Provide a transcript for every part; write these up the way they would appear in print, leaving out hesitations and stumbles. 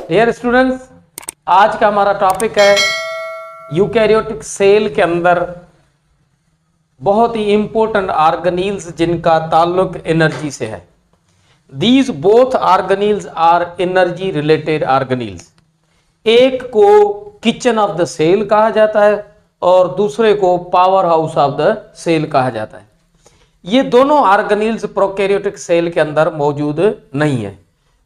Dear students, आज का हमारा टॉपिक है यूकैरियोटिक सेल के अंदर बहुत ही इंपॉर्टेंट ऑर्गेनील्स जिनका ताल्लुक एनर्जी से है। These both organelles are energy related organelles. एक को किचन ऑफ द सेल कहा जाता है और दूसरे को power house of the cell कहा जाता है। ये दोनों ऑर्गेनील्स प्रोकैरियोटिक सेल के अंदर मौजूद नहीं है।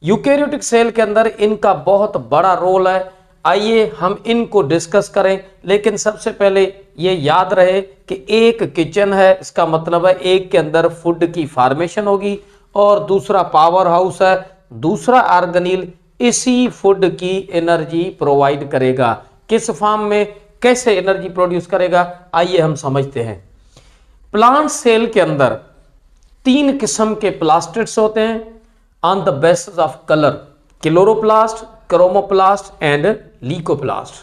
यूकैरियोटिक सेल के अंदर इनका बहुत बड़ा रोल है। आइए हम इनको डिस्कस करें, लेकिन सबसे पहले ये याद रहे कि एक किचन है, इसका मतलब है एक के अंदर फूड की फॉर्मेशन होगी और दूसरा पावर हाउस है। दूसरा ऑर्गेनील इसी फूड की एनर्जी प्रोवाइड करेगा। किस फॉर्म में, कैसे एनर्जी प्रोड्यूस करेगा, आइए हम समझते हैं। प्लांट सेल के अंदर 3 किस्म के प्लास्टिड्स होते हैं on the basis of colour: chloroplast, chromoplast and leucoplast.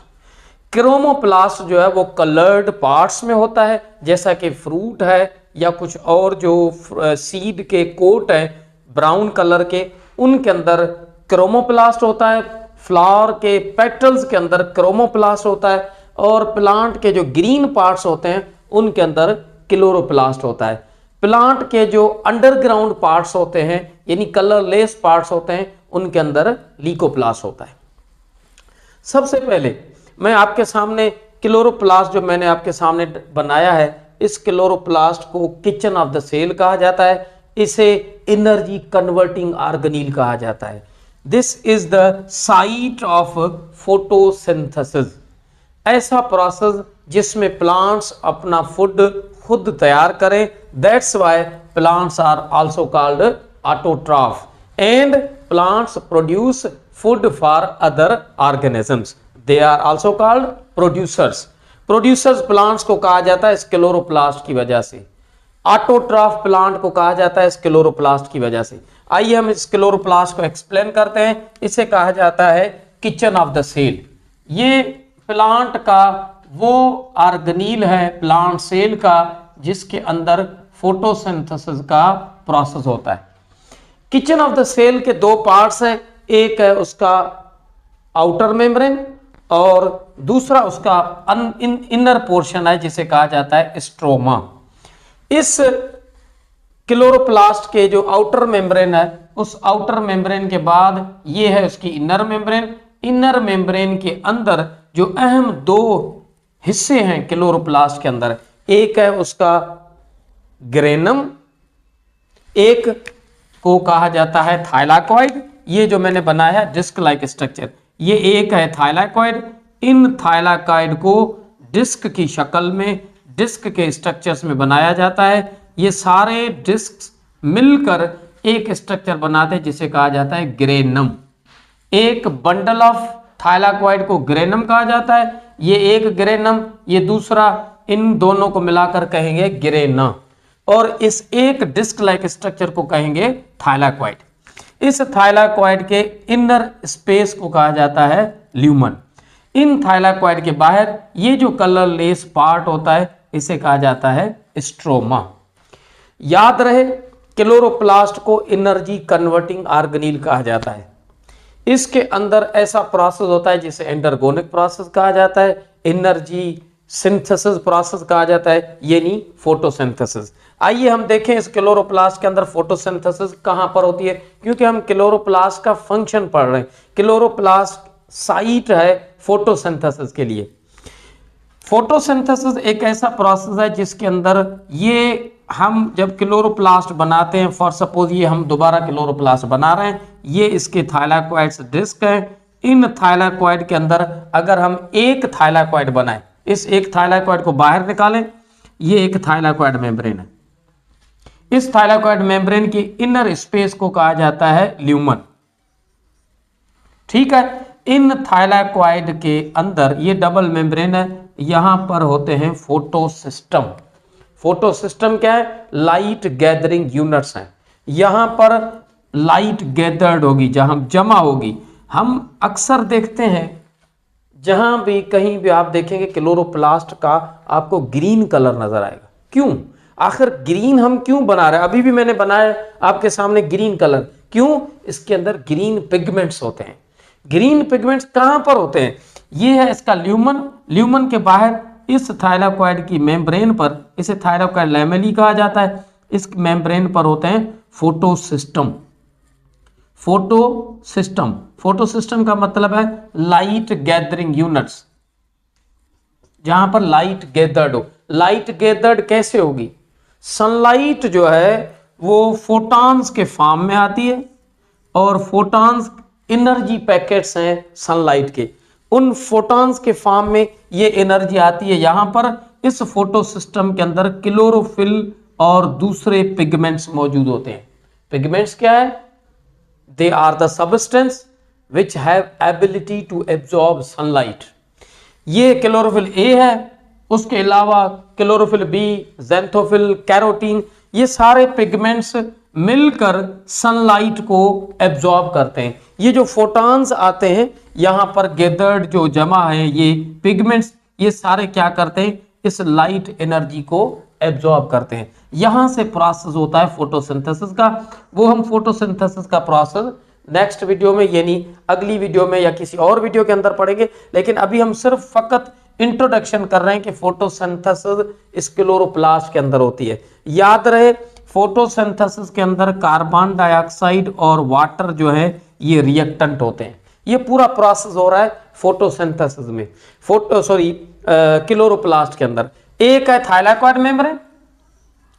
Chromoplast जो है वो कलर्ड पार्ट्स में होता है, जैसा कि फ्रूट है या कुछ और जो सीड के कोट हैं ब्राउन कलर के, उनके अंदर क्रोमोप्लास्ट होता है। फ्लावर के पेटल्स के अंदर क्रोमोप्लास्ट होता है और प्लांट के जो ग्रीन पार्ट्स होते हैं उनके अंदर क्लोरोप्लास्ट होता है। प्लांट के जो अंडरग्राउंड पार्ट्स होते हैं यानी कलरलेस पार्ट्स होते हैं उनके अंदर लीकोप्लास्ट होता है। सबसे पहले मैं आपके सामने क्लोरोप्लास्ट जो मैंने आपके सामने बनाया है, इस क्लोरोप्लास्ट को किचन ऑफ द सेल कहा जाता है। इसे एनर्जी कन्वर्टिंग ऑर्गेनील कहा जाता है। This is the site of photosynthesis, ऐसा प्रोसेस जिसमें प्लांट्स अपना फूड खुद तैयार करें। That's why plants are also called autotroph and plants produce food for other organisms. They are also called producers. Producers plants को कहा जाता है इस क्लोरोप्लास्ट की वजह से। ऑटोट्रॉफ प्लांट को कहा जाता है इस क्लोरोप्लास्ट की वजह से। आइए हम इस क्लोरोप्लास्ट को एक्सप्लेन करते हैं। इसे कहा जाता है किचन ऑफ द सेल। ये प्लांट का वो ऑर्गेनील है, प्लांट सेल का, जिसके अंदर फोटोसिंथेसिस का प्रोसेस होता है। किचन ऑफ द सेल के 2 पार्ट्स हैं, एक है उसका आउटर मेम्ब्रेन और दूसरा उसका इनर पोर्शन है जिसे कहा जाता है स्ट्रोमा। इस क्लोरोप्लास्ट के जो आउटर मेम्ब्रेन है, उस आउटर मेम्ब्रेन के बाद ये है उसकी इनर मेम्ब्रेन। इनर मेम्ब्रेन के अंदर जो अहम 2 हिस्से हैं क्लोरोप्लास्ट के अंदर, एक है उसका ग्रेनम, एक को कहा जाता है थाइलाकॉइड। ये जो मैंने बनाया है डिस्क लाइक स्ट्रक्चर, ये एक है थाइलाकॉइड। इन थाइलाकॉइड को डिस्क की शक्ल में, डिस्क के स्ट्रक्चर्स में बनाया जाता है। ये सारे डिस्क मिलकर एक स्ट्रक्चर बनाते हैं जिसे कहा जाता है ग्रेनम। एक बंडल ऑफ थाइलाकॉइड को ग्रेनम कहा जाता है। ये एक ग्रेनम, ये दूसरा, इन दोनों को मिलाकर कहेंगे ग्रेना, और इस एक डिस्क लाइक स्ट्रक्चर को कहेंगे थाइलाकॉइड। इस थाइलाकॉइड के इनर स्पेस को कहा जाता है ल्यूमन। इन थाइलाकॉइड के बाहर ये जो कलरलेस पार्ट होता है इसे कहा जाता है स्ट्रोमा। याद रहे, क्लोरोप्लास्ट को एनर्जी कन्वर्टिंग ऑर्गेनील कहा जाता है। इसके अंदर ऐसा प्रोसेस होता है जिसे एंडरगोनिक प्रोसेस कहा जाता है, एनर्जी सिंथेसिस प्रोसेस कहा जाता है, यानी फोटोसिंथेसिस। आइए हम देखें इस क्लोरोप्लास्ट के अंदर फोटोसिंथेसिस कहां पर होती है, क्योंकि हम क्लोरोप्लास्ट का फंक्शन पढ़ रहे हैं। क्लोरोप्लास्ट साइट है फोटोसिंथेसिस के लिए। फोटोसिंथेसिस एक ऐसा प्रोसेस है जिसके अंदर ये हम जब क्लोरोप्लास्ट बनाते हैं, फॉर सपोज ये हम दोबारा क्लोरोप्लास्ट बना रहे हैं, ये इसके थाइलाकॉइड्स डिस्क हैं। इन थाइलाकॉइड के अंदर अगर हम एक थाइलाकॉइड बनाएं, इस एक थाइलाकॉइड को बाहर निकालें, ये एक थाइलाकॉइड मेम्ब्रेन है। इस थाइलाकॉइड मेम्ब्रेन की इनर स्पेस को कहा जाता है ल्यूमन। ठीक है, इन थाइलाकॉइड के अंदर ये डबल मेम्ब्रेन है, यहां पर होते हैं फोटोसिस्टम। फोटोसिस्टम क्या है? लाइट गैदरिंग यूनिट्स हैं। यहां पर लाइट गैदर्ड होगी, जहां जमा होगी। हम अक्सर देखते हैं जहां भी कहीं भी आप देखेंगे क्लोरोप्लास्ट का आपको ग्रीन कलर नजर आएगा। क्यों? आखिर ग्रीन हम क्यों बना रहे हैं? अभी भी मैंने बनाया आपके सामने ग्रीन कलर। क्यों? इसके अंदर ग्रीन पिगमेंट्स होते हैं। ग्रीन पिगमेंट्स कहां पर होते हैं? ये है इसका ल्यूमन, ल्यूमन के बाहर इस थाइलाकॉइड की मेम्ब्रेन पर, इसे थाइलाकॉइड लैमेली कहा जाता है, इस मेम्ब्रेन पर होते हैं फोटोसिस्टम। फोटोसिस्टम, फोटोसिस्टम का मतलब है लाइट गैदरिंग यूनिट्स, जहां पर लाइट गैदर्ड हो। लाइट गैदर्ड कैसे होगी? सनलाइट जो है वो फोटॉन्स के फॉर्म में आती है, और फोटॉन्स एनर्जी पैकेट्स हैं सनलाइट के, उन फोटॉन्स के फॉर्म में ये एनर्जी आती है। यहां पर इस फोटो सिस्टम के अंदर क्लोरोफिल और दूसरे पिगमेंट्स मौजूद होते हैं। पिगमेंट्स क्या है? They are the substances which have ability to absorb sunlight. ये क्लोरोफिल ए है, उसके अलावा क्लोरोफिल बी, ज़ैंथोफिल, कैरोटीन, ये सारे पिगमेंट्स मिलकर सनलाइट को एब्जॉर्ब करते हैं। ये जो फोटॉन्स आते हैं यहां पर गैदर्ड जो जमा है ये पिगमेंट्स, ये सारे क्या करते हैं? इस लाइट एनर्जी को एब्जॉर्ब करते हैं। यहां से प्रोसेस होता है फोटोसिंथेसिस का। वो हम फोटोसिंथेसिस का प्रोसेस नेक्स्ट वीडियो में, यानी अगली वीडियो में या किसी और वीडियो के अंदर पढ़ेंगे, लेकिन अभी हम सिर्फ फकत इंट्रोडक्शन कर रहे हैं कि फोटोसिंथेसिस इस क्लोरोप्लास्ट के अंदर होती है। याद रहे फोटोसिंथेसिस के अंदर कार्बन डाइऑक्साइड और वाटर जो है ये रिएक्टेंट होते हैं। ये पूरा प्रोसेस हो रहा है फोटोसिंथेसिस में, क्लोरोप्लास्ट के अंदर। एक है थाइलाकॉइड मेम्ब्रेन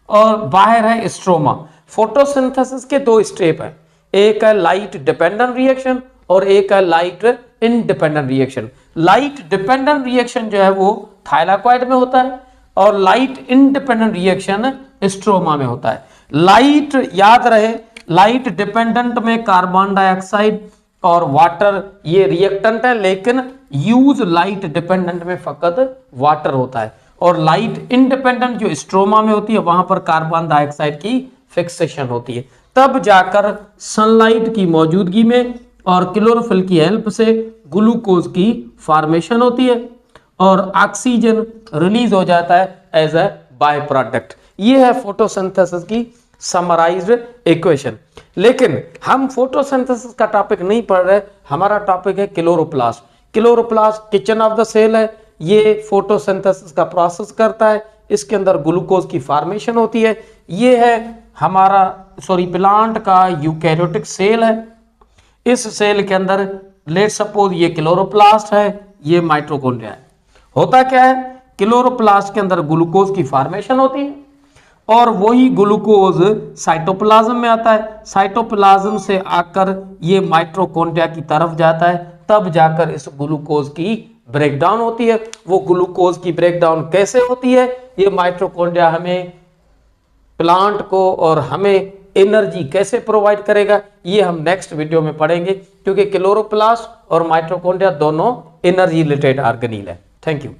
और बाहर है स्ट्रोमा। फोटोसिंथेसिस के दो स्टेप है, एक है लाइट डिपेंडेंट रिएक्शन और एक है light independent reaction. Light dependent reaction जो है वो थाइलाकॉइड में होता है और लाइट इंडिपेंडेंट रिएक्शन स्ट्रोमा में होता है। लाइट, याद रहे, लाइट डिपेंडेंट में कार्बन डाइऑक्साइड और वाटर ये रिएक्टेंट है, लेकिन यूज लाइट डिपेंडेंट में फकत वाटर होता है। और लाइट इंडिपेंडेंट जो स्ट्रोमा में होती है वहां पर कार्बन डाइऑक्साइड की फिक्सेशन होती है। तब जाकर सनलाइट की मौजूदगी में और क्लोरोफिल की हेल्प से ग्लूकोज की फॉर्मेशन होती है और ऑक्सीजन रिलीज हो जाता है एज ए बाय प्रोडक्ट। ये है फोटोसिंथेसिस की समराइज्ड इक्वेशन। लेकिन हम फोटोसिंथेसिस का टॉपिक नहीं पढ़ रहे, हमारा टॉपिक है chloroplast. Chloroplast kitchen of the cell है, ये फोटोसिंथेसिस का प्रोसेस करता है, इसके अंदर ग्लूकोज की फॉर्मेशन होती है। ये है हमारा प्लांट का यूकैरियोटिक सेल है। इस सेल के अंदर लेट सपोज ये क्लोरोप्लास्ट है, ये माइटोकॉन्ड्रिया है। होता क्या है? क्लोरोप्लास्ट के अंदर ग्लूकोज की फॉर्मेशन होती है और वही ग्लूकोज साइटोप्लाज्म में आता है। साइटोप्लाज्म से आकर ये माइटोकॉन्ड्रिया की तरफ जाता है, तब जाकर इस ग्लूकोज की ब्रेकडाउन होती है। वो ग्लूकोज की ब्रेकडाउन कैसे होती है? ये माइटोकॉन्ड्रिया हमें, प्लांट को और हमें एनर्जी कैसे प्रोवाइड करेगा, ये हम नेक्स्ट वीडियो में पढ़ेंगे, क्योंकि क्लोरोप्लास्ट और माइटोकॉन्ड्रिया दोनों एनर्जी रिलेटेड ऑर्गेनील है। Thank you.